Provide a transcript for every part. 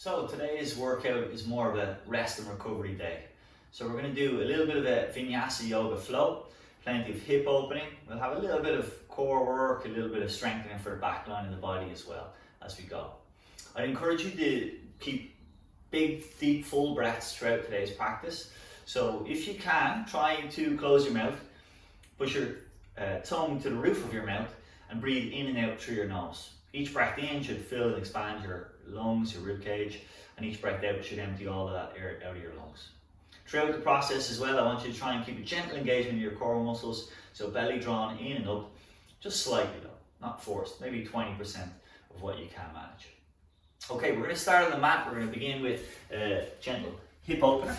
So today's workout is more of a rest and recovery day. So we're going to do a little bit of a vinyasa yoga flow, plenty of hip opening. We'll have a little bit of core work, a little bit of strengthening for the back line of the body as well as we go. I'd encourage you to keep big, deep, full breaths throughout today's practice. So if you can, try to close your mouth, push your tongue to the roof of your mouth and breathe in and out through your nose. Each breath in should fill and expand your lungs, your rib cage, and each breath out should empty all of that air out of your lungs. Throughout the process as well, I want you to try and keep a gentle engagement in your core muscles, so belly drawn in and up, just slightly though, not forced, maybe 20% of what you can manage. Okay, we're going to start on the mat. We're going to begin with a gentle hip opener.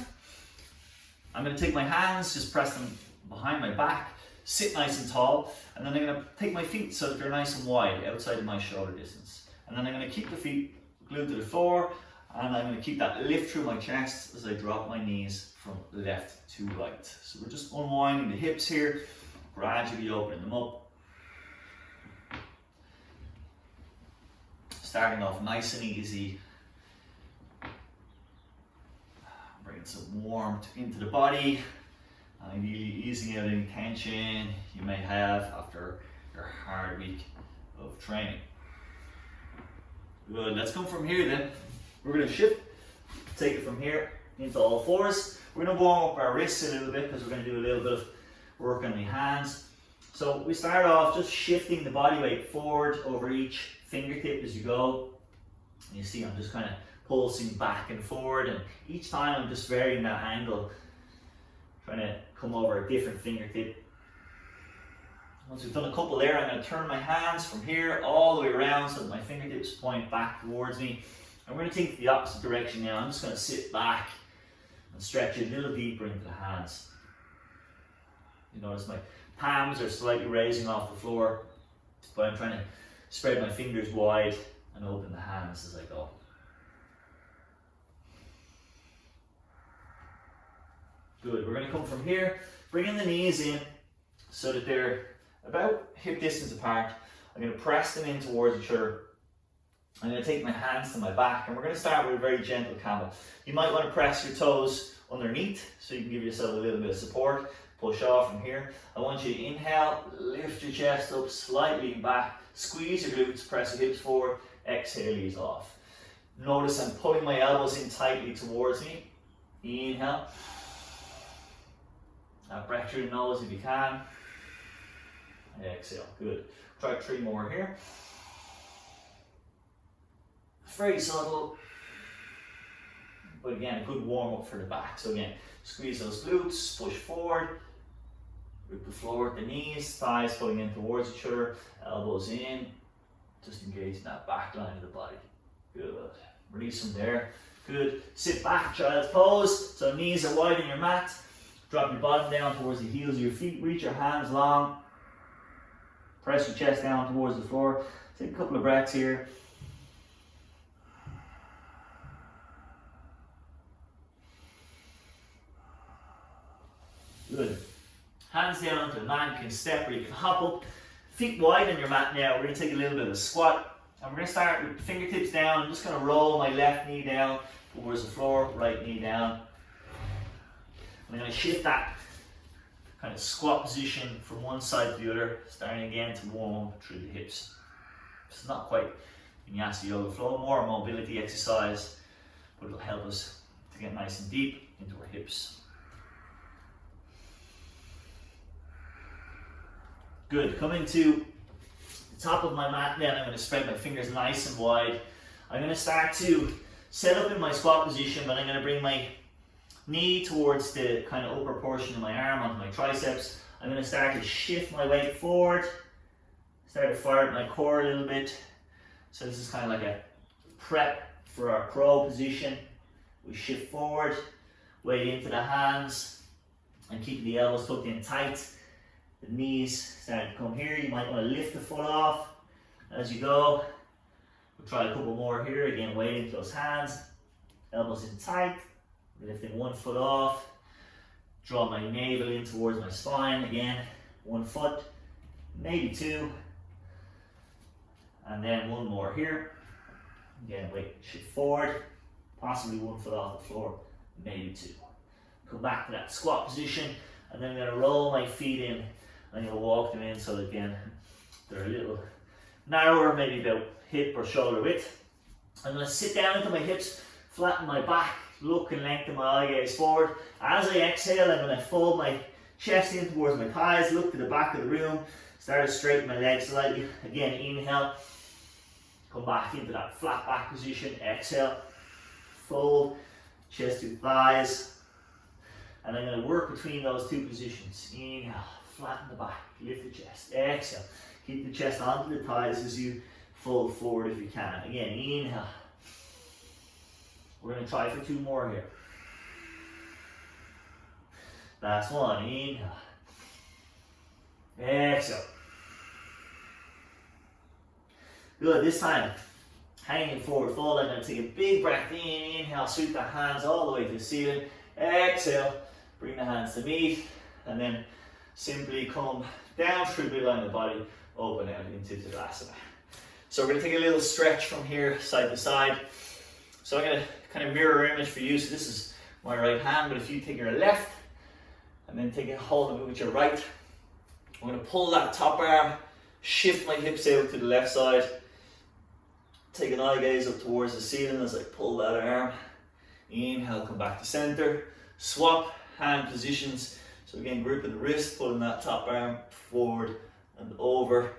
I'm going to take my hands, just press them behind my back, sit nice and tall, and then I'm going to take my feet so that they're nice and wide outside of my shoulder distance. And then I'm going to keep the feet glued to the floor, and I'm going to keep that lift through my chest as I drop my knees from left to right. So we're just unwinding the hips here, gradually opening them up. Starting off nice and easy. Bringing some warmth into the body. Ideally easing out any tension you may have after your hard week of training. Good, let's come from here then. We're going to shift, take it from here into all fours. We're going to warm up our wrists a little bit because we're going to do a little bit of work on the hands. So we start off just shifting the body weight forward over each fingertip as you go. And you see I'm just kind of pulsing back and forward, and each time I'm just varying that angle, trying to come over a different fingertip. Once we've done a couple there, I'm going to turn my hands from here all the way around so that my fingertips point back towards me. And we're going to take the opposite direction now. I'm just going to sit back and stretch a little deeper into the hands. You notice my palms are slightly raising off the floor, but I'm trying to spread my fingers wide and open the hands as I go. Good, we're going to come from here, bringing the knees in so that they're about hip distance apart. I'm going to press them in towards each other. I'm going to take my hands to my back, and we're going to start with a very gentle camel. You might want to press your toes underneath so you can give yourself a little bit of support. Push off from here. I want you to inhale, lift your chest up, slightly back, squeeze your glutes, press your hips forward, exhale, ease off. Notice I'm pulling my elbows in tightly towards me. Inhale. Breath through the nose if you can. Exhale, good. Try 3 more here. Very subtle, but again, a good warm up for the back. So again, squeeze those glutes, push forward, grip the floor with the knees, thighs pulling in towards each other, elbows in, just engaging that back line of the body. Good. Release from there. Good. Sit back, child's pose. So knees are wide on your mat. Drop your bottom down towards the heels of your feet. Reach your hands long. Press your chest down towards the floor. Take a couple of breaths here. Good. Hands down onto the mat. You can step or you can hop up. Feet wide on your mat now. We're going to take a little bit of a squat. And we're going to start with fingertips down. I'm just going to roll my left knee down towards the floor, right knee down. I'm going to shift that kind of squat position from one side to the other, starting again to warm up through the hips. It's not quite vinyasa yoga flow, more a mobility exercise, but it'll help us to get nice and deep into our hips. Good. Coming to the top of my mat then, I'm going to spread my fingers nice and wide. I'm going to start to set up in my squat position, but I'm going to bring my knee towards the kind of upper portion of my arm onto my triceps. I'm going to start to shift my weight forward, start to fire at my core a little bit. So this is kind of like a prep for our crow position. We shift forward, weight into the hands, and keep the elbows tucked in tight. The knees start to come here. You might want to lift the foot off as you go. We'll try a couple more here. Again, weight into those hands, elbows in tight. Lifting one foot off, draw my navel in towards my spine. Again, 1 foot, maybe 2, and then 1 more here. Again, weight shift forward, possibly 1 foot off the floor, maybe 2. Come back to that squat position, and then I'm going to roll my feet in. I'm going to walk them in so that again they're a little narrower, maybe about hip or shoulder width. I'm going to sit down into my hips, flatten my back, look and lengthen my eye gaze forward. As I exhale, I'm going to fold my chest in towards my thighs, look to the back of the room, start to straighten my legs slightly. Again, inhale, come back into that flat back position, exhale, fold, chest to thighs, and I'm going to work between those 2 positions. Inhale, flatten the back, lift the chest, exhale, keep the chest onto the thighs as you fold forward if you can. Again, inhale. We're going to try for 2 more here. Last one, inhale. Exhale. Good, this time, hanging forward fold, I'm going to take a big breath in, inhale, sweep the hands all the way to the ceiling. Exhale, bring the hands to meet, and then simply come down through the midline of the body, open out into Tadasana. So we're going to take a little stretch from here, side to side. So I'm going to kind of mirror image for you. So this is my right hand, but if you take your left, and then take a hold of it with your right, I'm going to pull that top arm, shift my hips out to the left side, take an eye gaze up towards the ceiling as I pull that arm. Inhale, come back to center, swap hand positions. So again, gripping the wrist, pulling that top arm forward and over,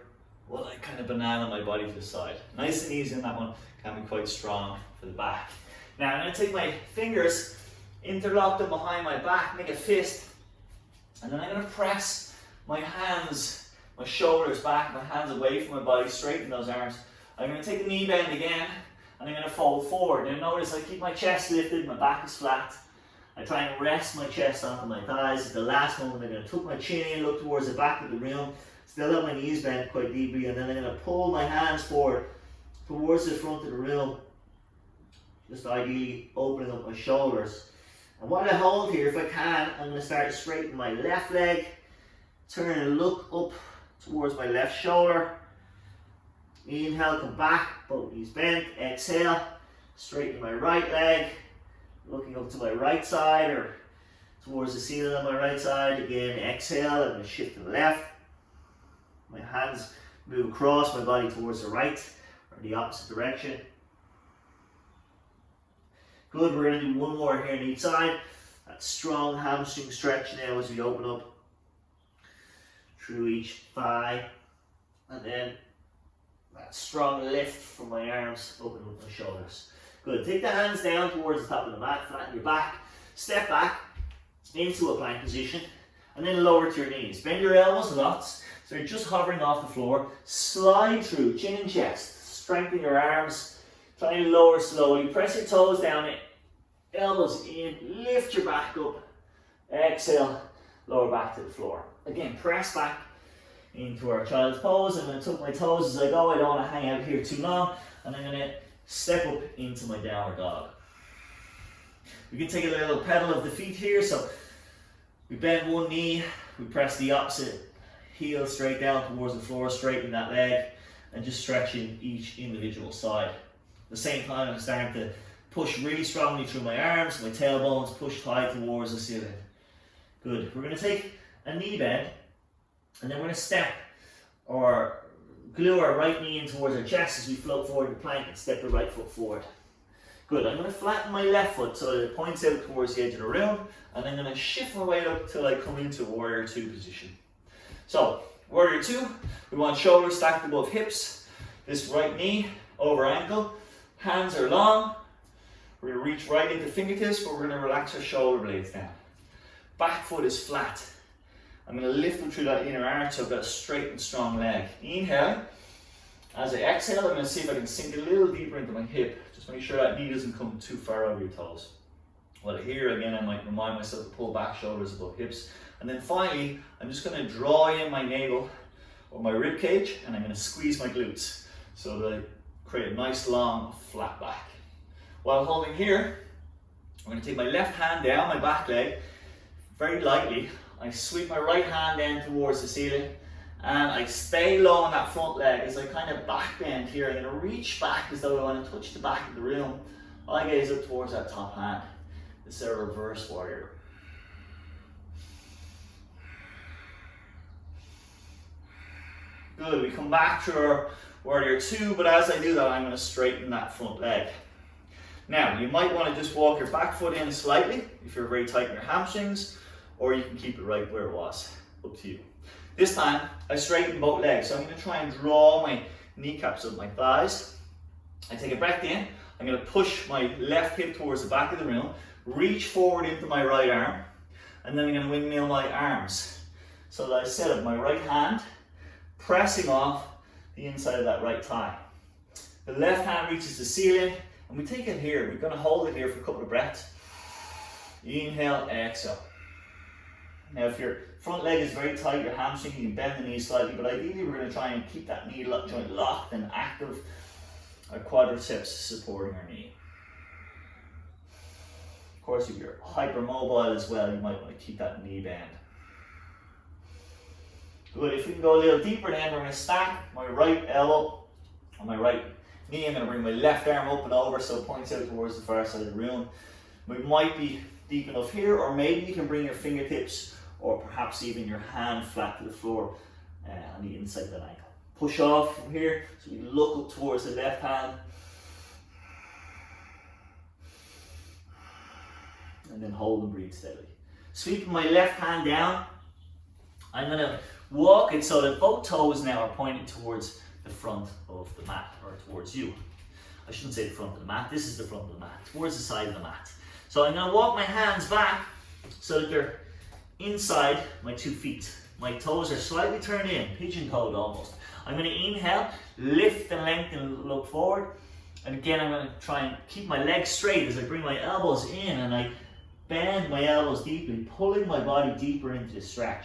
while I kind of banana my body to the side. Nice and easy on that one, can be quite strong for the back. Now I'm going to take my fingers, interlock them behind my back, make a fist, and then I'm going to press my hands, my shoulders back, my hands away from my body, straighten those arms. I'm going to take a knee bend again, and I'm going to fold forward. Now notice I keep my chest lifted, my back is flat. I try and rest my chest onto my thighs. At the last moment, I'm going to tuck my chin in, look towards the back of the room, still have my knees bent quite deeply, and then I'm going to pull my hands forward towards the front of the room, just ideally opening up my shoulders. And while I hold here, if I can, I'm going to start to straighten my left leg, turn and look up towards my left shoulder. Inhale, come back, both knees bent. Exhale, straighten my right leg, looking up to my right side or towards the ceiling on my right side. Again, exhale, I'm going to shift to the left. My hands move across my body towards the right or the opposite direction. Good, we're going to do 1 more here on each side. That strong hamstring stretch now as we open up through each thigh. And then that strong lift from my arms, open up my shoulders. Good, take the hands down towards the top of the mat, flatten your back, step back into a plank position, and then lower to your knees. Bend your elbows lots, so you're just hovering off the floor. Slide through, chin and chest, strengthen your arms, try and lower slowly, press your toes down, elbows in, lift your back up, exhale, lower back to the floor. Again, press back into our child's pose. I'm going to tuck my toes as I go. I don't want to hang out here too long, and I'm going to step up into my downward dog. We can take a little pedal of the feet here, so we bend one knee, we press the opposite heel straight down towards the floor, straighten that leg, and just stretching each individual side. At the same time, I'm starting to push really strongly through my arms, my tailbones push high towards the ceiling. Good. We're going to take a knee bend, and then we're going to step or glue our right knee in towards our chest as we float forward the plank and step the right foot forward. Good, I'm going to flatten my left foot so that it points out towards the edge of the room, and I'm going to shift my weight up till I come into Warrior 2 position. So, Warrior 2, we want shoulders stacked above hips, this right knee over ankle, hands are long, we're going to reach right into fingertips, but we're going to relax our shoulder blades down. Back foot is flat. I'm going to lift them through that inner arch so I've got a straight and strong leg. Inhale. As I exhale, I'm going to see if I can sink a little deeper into my hip. Just make sure that knee doesn't come too far over your toes. Well, here again, I might remind myself to pull back, shoulders above hips. And then finally, I'm just going to draw in my navel or my rib cage, and I'm going to squeeze my glutes so that I create a nice long flat back. While holding here, I'm going to take my left hand down my back leg very lightly. I sweep my right hand down towards the ceiling, and I stay low on that front leg as I kind of back bend here. I'm going to reach back as though I want to touch the back of the room, eye gaze up towards that top hand. This is our reverse warrior. Good, we come back to our warrior two, but as I do that, I'm going to straighten that front leg. Now, you might want to just walk your back foot in slightly if you're very tight in your hamstrings, or you can keep it right where it was. Up to you. This time, I straighten both legs, so I'm going to try and draw my kneecaps up my thighs. I take a breath in, I'm going to push my left hip towards the back of the room, reach forward into my right arm, and then I'm going to windmill my arms so that I set up my right hand, pressing off the inside of that right thigh. The left hand reaches the ceiling, and we take it here. We're going to hold it here for a couple of breaths. Inhale, exhale. Now, if your front leg is very tight, your hamstring, you can bend the knee slightly, but ideally we're going to try and keep that knee joint locked and active. Our quadriceps supporting our knee. Of course, if you're hypermobile as well, you might want to keep that knee bend. Good, if we can go a little deeper then, we're going to stack my right elbow on my right knee. I'm going to bring my left arm up and over so it points out towards the far side of the room. We might be deep enough here, or maybe you can bring your fingertips or perhaps even your hand flat to the floor on the inside of the ankle. Push off from here, so we look up towards the left hand. And then hold and breathe steadily. Sweeping my left hand down, I'm going to walk it so that both toes now are pointing towards the front of the mat, or towards you. I shouldn't say the front of the mat, this is the front of the mat, towards the side of the mat. So I'm going to walk my hands back so that they're inside my 2 feet. My toes are slightly turned in, pigeon-toed almost. I'm going to inhale, lift and lengthen, look forward. And again, I'm going to try and keep my legs straight as I bring my elbows in and I bend my elbows deeply, pulling my body deeper into the stretch.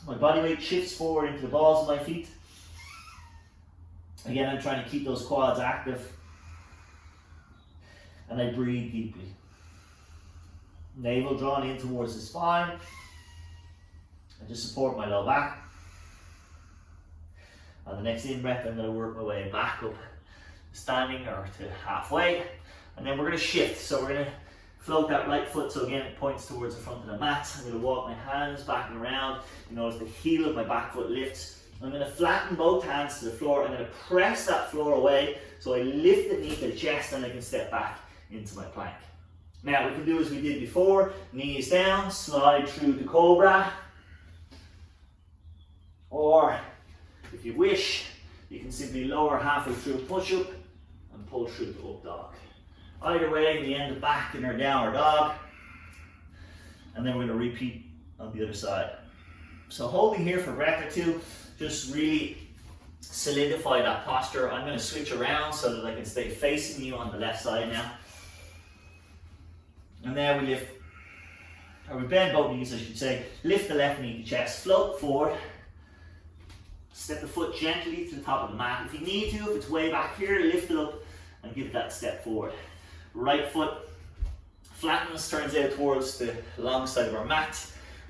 My body weight shifts forward into the balls of my feet. Again, I'm trying to keep those quads active. And I breathe deeply. Navel drawn in towards the spine. I just support my low back. On the next in-breath, I'm going to work my way back up, standing or to halfway. And then we're going to shift. So we're going to float that right foot, so again it points towards the front of the mat. I'm going to walk my hands back and around. You notice the heel of my back foot lifts. I'm going to flatten both hands to the floor. I'm going to press that floor away so I lift the knee to the chest and I can step back into my plank. Now we can do as we did before, knees down, slide through the cobra. Or if you wish, you can simply lower halfway through a push-up and pull through the up dog. Either way, we end up back in our downward dog. And then we're going to repeat on the other side. So holding here for a breath or two, just really solidify that posture. I'm going to switch around so that I can stay facing you on the left side now. And there we lift, or we bend both knees I should say, lift the left knee to chest, float forward, step the foot gently to the top of the mat. If you need to, if it's way back here, lift it up and give that step forward. Right foot flattens, turns out towards the long side of our mat.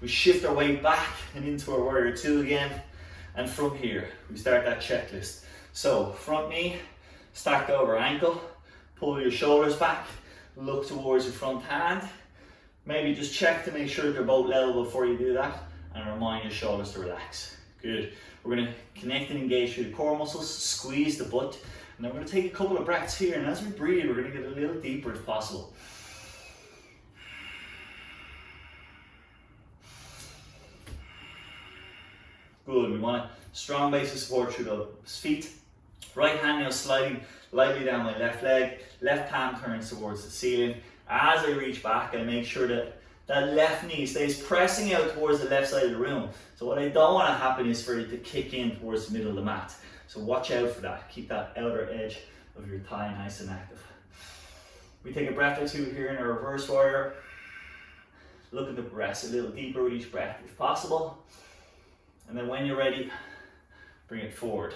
We shift our weight back and into our warrior two again. And from here, we start that checklist. So front knee, stacked over ankle, pull your shoulders back, look towards your front hand. Maybe just check to make sure they're both level before you do that, and remind your shoulders to relax. Good. We're going to connect and engage through the core muscles, squeeze the butt, and then we're going to take a couple of breaths here, and as we breathe, we're going to get a little deeper if possible. Good. We want a strong base of support through those feet. Right hand now sliding lightly down my left leg, left palm turns towards the ceiling. As I reach back, I make sure that that left knee stays pressing out towards the left side of the room. So what I don't want to happen is for it to kick in towards the middle of the mat. So watch out for that. Keep that outer edge of your thigh nice and active. We take a breath or two here in a reverse warrior. Look at the breaths a little deeper with each breath if possible. And then when you're ready, bring it forward.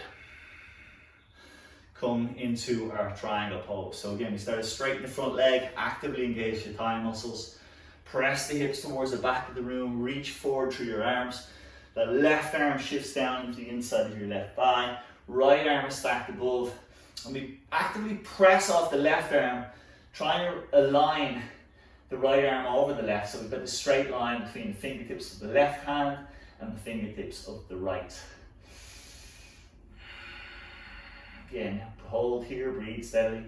Come into our triangle pose. So again, we start to straighten the front leg, actively engage the thigh muscles. Press the hips towards the back of the room, reach forward through your arms. The left arm shifts down into the inside of your left thigh. Right arm is stacked above. And we actively press off the left arm, trying to align the right arm over the left, so we've got a straight line between the fingertips of the left hand and the fingertips of the right. Again, hold here, breathe steadily.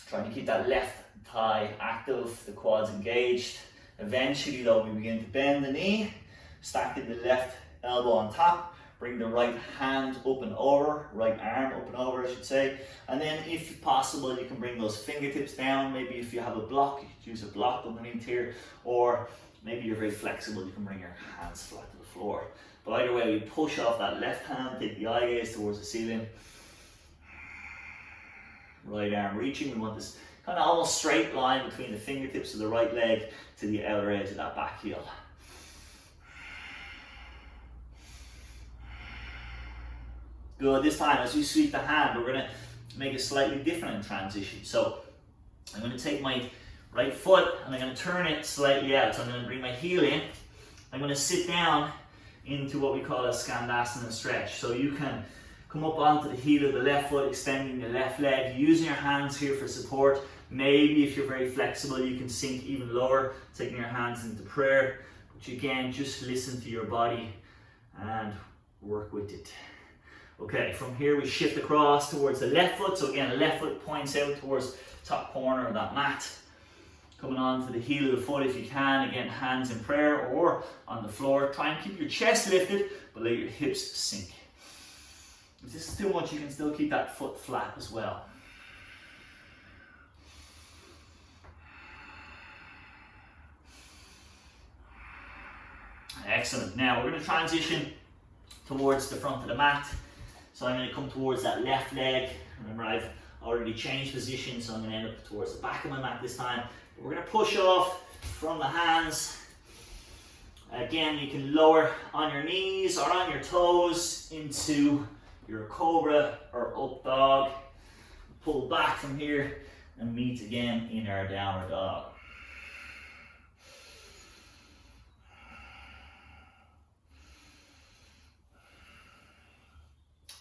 Trying to keep that left thigh active, the quads engaged. Eventually though, we begin to bend the knee, stacking the left elbow on top, bring the right hand up and over, right arm up and over I should say, and then if possible you can bring those fingertips down. Maybe if you have a block, you could use a block underneath here, or maybe you're very flexible, you can bring your hands flat to the floor. But either way, we push off that left hand, take the eye gaze towards the ceiling, right arm reaching. We want this kind of almost straight line between the fingertips of the right leg to the outer edge of that back heel. Good. This time, as we sweep the hand, we're going to make a slightly different transition. So I'm going to take my right foot and I'm going to turn it slightly out. So I'm going to bring my heel in. I'm going to sit down into what we call a skandasana stretch. So you can come up onto the heel of the left foot, extending the left leg, using your hands here for support. Maybe if you're very flexible, you can sink even lower, taking your hands into prayer. But again, just listen to your body and work with it. Okay, from here we shift across towards the left foot. So again, the left foot points out towards the top corner of that mat. Coming on to the heel of the foot if you can. Again, hands in prayer or on the floor. Try and keep your chest lifted, but let your hips sink. If this is too much, you can still keep that foot flat as well. Excellent. Now we're going to transition towards the front of the mat. So I'm going to come towards that left leg. Remember, I've already changed position, so I'm going to end up towards the back of my mat this time. But we're going to push off from the hands. Again, you can lower on your knees or on your toes into your cobra or up dog. Pull back from here and meet again in our downward dog.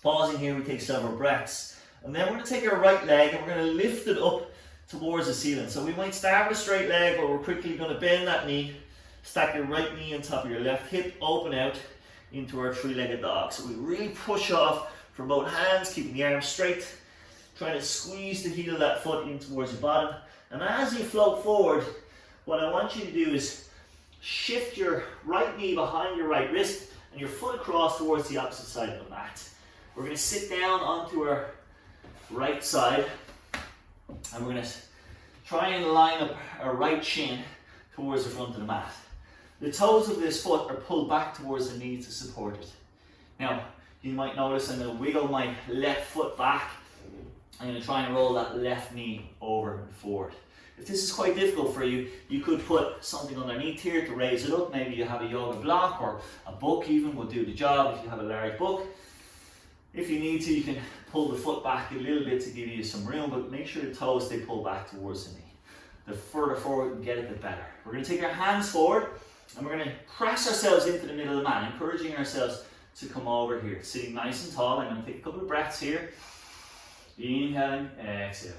Pausing here, we take several breaths. And then we're going to take our right leg and we're going to lift it up towards the ceiling. So we might start with a straight leg, but we're quickly going to bend that knee. Stack your right knee on top of your left hip, open out into our three-legged dog. So we really push off from both hands, keeping the arms straight. Trying to squeeze the heel of that foot in towards your bottom. And as you float forward, what I want you to do is shift your right knee behind your right wrist and your foot across towards the opposite side of the mat. We're going to sit down onto our right side and we're going to try and line up our right shin towards the front of the mat. The toes of this foot are pulled back towards the knee to support it. Now, you might notice I'm going to wiggle my left foot back. I'm going to try and roll that left knee over and forward. If this is quite difficult for you, you could put something underneath here to raise it up. Maybe you have a yoga block or a book even will do the job if you have a large book. If you need to, you can pull the foot back a little bit to give you some room, but make sure the toes stay pulled back towards the knee. The further forward we can get it, the better. We're going to take our hands forward and we're going to press ourselves into the middle of the mat, encouraging ourselves to come over here. Sitting nice and tall. I'm going to take a couple of breaths here. Inhaling, exhaling.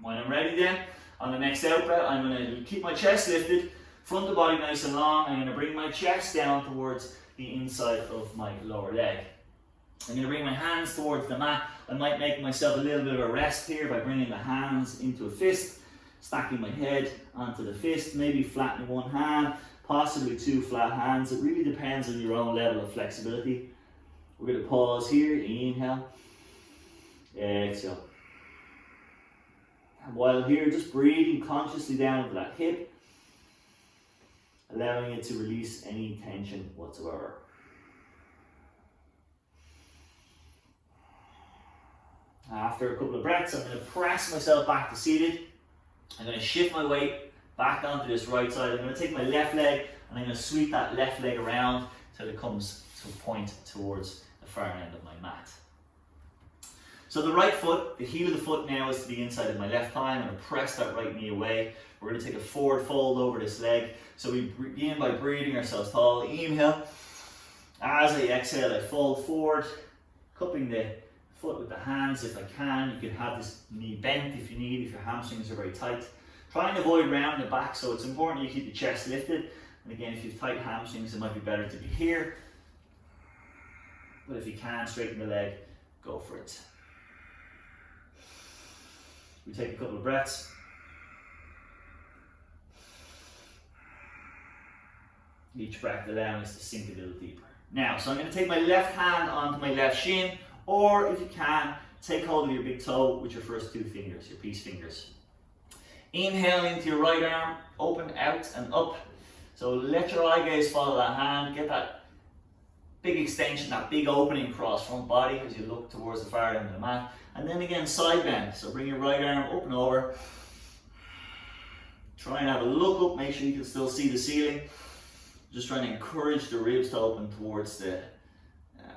When I'm ready then, on the next out breath, I'm going to keep my chest lifted, front of the body nice and long. I'm going to bring my chest down towards the inside of my lower leg. I'm going to bring my hands towards the mat. I might make myself a little bit of a rest here by bringing the hands into a fist, stacking my head onto the fist, maybe flattening one hand, possibly two flat hands. It really depends on your own level of flexibility. We're going to pause here, inhale, exhale. And while here, just breathing consciously down into that hip, allowing it to release any tension whatsoever. After a couple of breaths, I'm going to press myself back to seated. I'm going to shift my weight back onto this right side. I'm going to take my left leg and I'm going to sweep that left leg around until it comes to a point towards the far end of my mat. So the right foot, the heel of the foot now is to the inside of my left thigh. I'm going to press that right knee away. We're going to take a forward fold over this leg. So we begin by breathing ourselves tall. Inhale. As I exhale, I fold forward, cupping the foot with the hands if I can. You can have this knee bent if you need, if your hamstrings are very tight. Try and avoid rounding the back, so it's important you keep the chest lifted. And again, if you have tight hamstrings, it might be better to be here. But if you can, straighten the leg, go for it. We take a couple of breaths. Each breath allowing us to sink a little deeper. Now, so I'm going to take my left hand onto my left shin, or if you can, take hold of your big toe with your first two fingers, your peace fingers. Inhale into your right arm, open out and up. So let your eye gaze follow that hand, get that big extension, that big opening across front body as you look towards the far end of the mat. And then again, side bend. So bring your right arm up and over. Try and have a look up, make sure you can still see the ceiling. Just trying to encourage the ribs to open towards the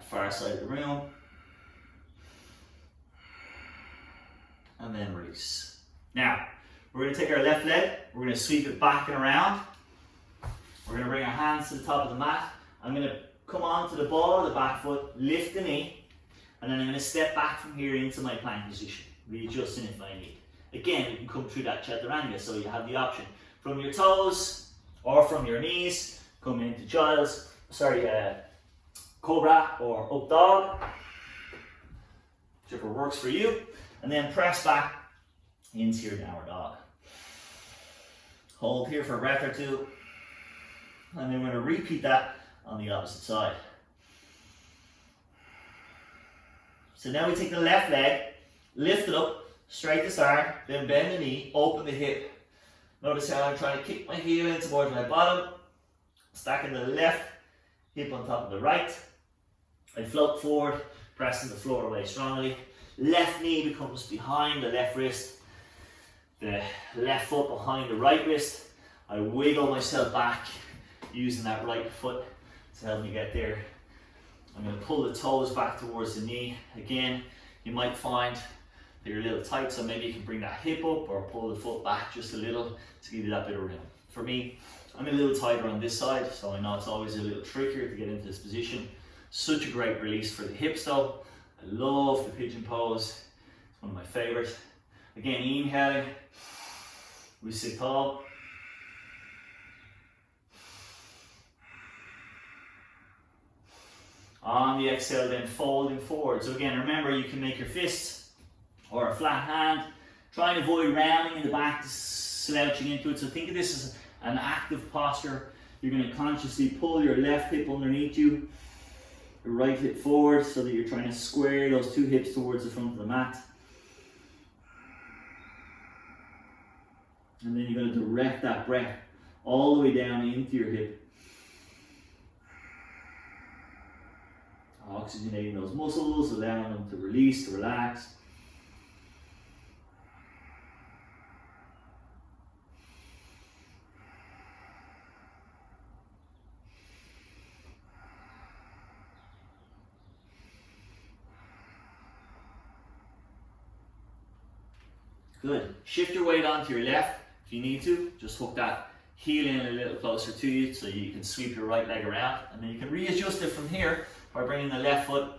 far side of the room. And then release. Now, we're going to take our left leg, we're going to sweep it back and around. We're going to bring our hands to the top of the mat. I'm going to come onto the ball of the back foot, lift the knee, and then I'm going to step back from here into my plank position, readjusting if I need. Again, you can come through that chaturanga, so you have the option from your toes or from your knees, come into cobra or up dog, whichever works for you, and then press back into your downward dog. Hold here for a breath or two, and then we're going to repeat that on the opposite side. So now we take the left leg, lift it up, straight to start, then bend the knee, open the hip. Notice how I'm trying to kick my heel in towards my bottom, stacking the left hip on top of the right. I float forward, pressing the floor away strongly. Left knee becomes behind the left wrist, the left foot behind the right wrist. I wiggle myself back using that right foot to help me get there. I'm going to pull the toes back towards the knee. Again, you might find that you're a little tight, so maybe you can bring that hip up or pull the foot back just a little to give you that bit of room. For me, I'm a little tighter on this side, so I know it's always a little trickier to get into this position. Such a great release for the hips though. I love the pigeon pose. It's one of my favorites. Again, inhaling, we sit tall. On the exhale, then folding forward. So again, remember you can make your fists or a flat hand. Try and avoid rounding in the back, slouching into it. So think of this as an active posture. You're going to consciously pull your left hip underneath you, your right hip forward, so that you're trying to square those two hips towards the front of the mat. And then you're going to direct that breath all the way down into your hip. Oxygenating those muscles, allowing them to release, to relax. Good. Shift your weight onto your left if you need to. Just hook that heel in a little closer to you so you can sweep your right leg around, and then you can readjust it from here by bringing the left foot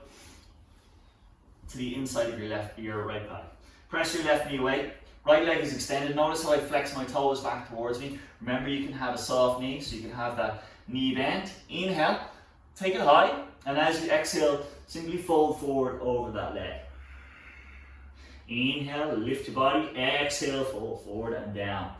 to the inside of your right thigh. Press your left knee away. Right leg is extended. Notice how I flex my toes back towards me. Remember, you can have a soft knee, so you can have that knee bend. Inhale, take it high, and as you exhale, simply fold forward over that leg. Inhale, lift your body. Exhale, fold forward and down.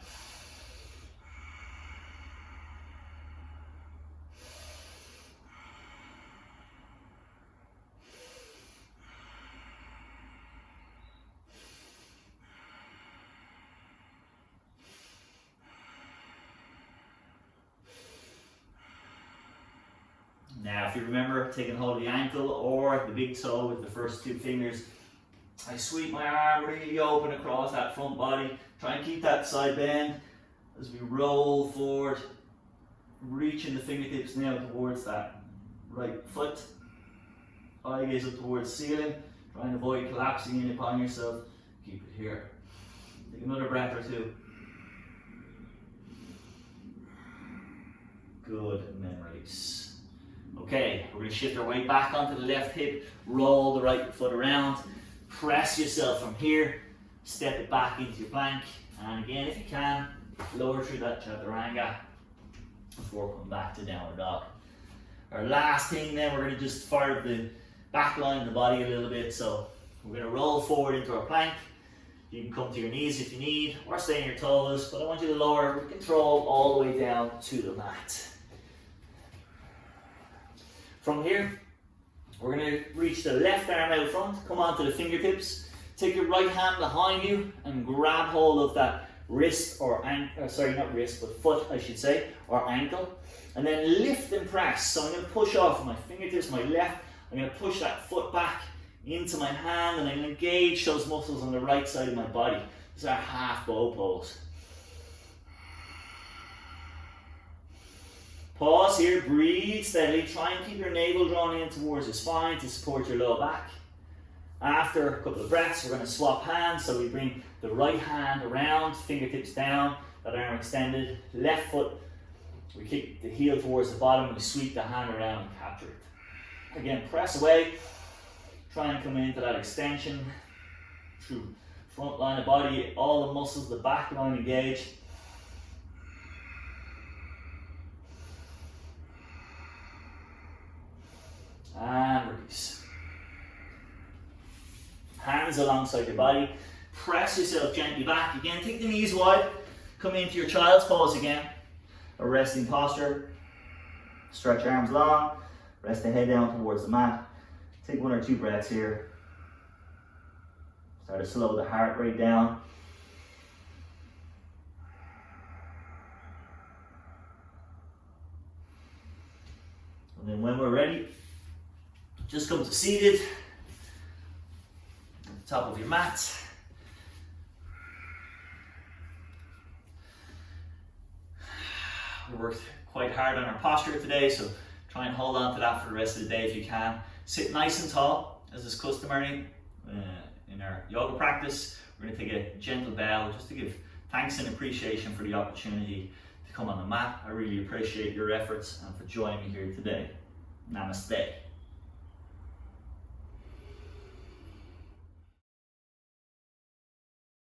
Now, if you remember, taking hold of the ankle or the big toe with the first two fingers, I sweep my arm really open across that front body. Try and keep that side bend as we roll forward, reaching the fingertips now towards that right foot. Eye gaze up towards the ceiling. Try and avoid collapsing in upon yourself. Keep it here. Take another breath or two. Good, and then release. Okay, we're going to shift our weight back onto the left hip, roll the right foot around, press yourself from here, step it back into your plank, and again, if you can, lower through that chaturanga before coming back to downward dog. Our last thing then, we're going to just fire up the back line of the body a little bit, so we're going to roll forward into our plank. You can come to your knees if you need, or stay on your toes, but I want you to lower with control all the way down to the mat. From here, we're going to reach the left arm out front, come onto the fingertips, take your right hand behind you and grab hold of that wrist or sorry, not wrist, but foot I should say, or ankle, and then lift and press. So I'm going to push off my fingertips, my left, I'm going to push that foot back into my hand and I'm going to engage those muscles on the right side of my body. This is our half bow pose. Pause here, breathe steadily, try and keep your navel drawn in towards your spine to support your low back. After a couple of breaths, we're going to swap hands, so we bring the right hand around, fingertips down, that arm extended, left foot, we kick the heel towards the bottom, we sweep the hand around and capture it. Again, press away, try and come into that extension, through front line of body, all the muscles, the back line engaged. And release. Hands alongside your body. Press yourself gently back. Again, take the knees wide. Come into your child's pose again. A resting posture. Stretch arms long. Rest the head down towards the mat. Take 1 or 2 breaths here. Start to slow the heart rate down. And then when we're ready, just come to seated at the top of your mat. We worked quite hard on our posture today, so try and hold on to that for the rest of the day if you can. Sit nice and tall, as is customary in our yoga practice. We're going to take a gentle bow just to give thanks and appreciation for the opportunity to come on the mat. I really appreciate your efforts and for joining me here today. Namaste.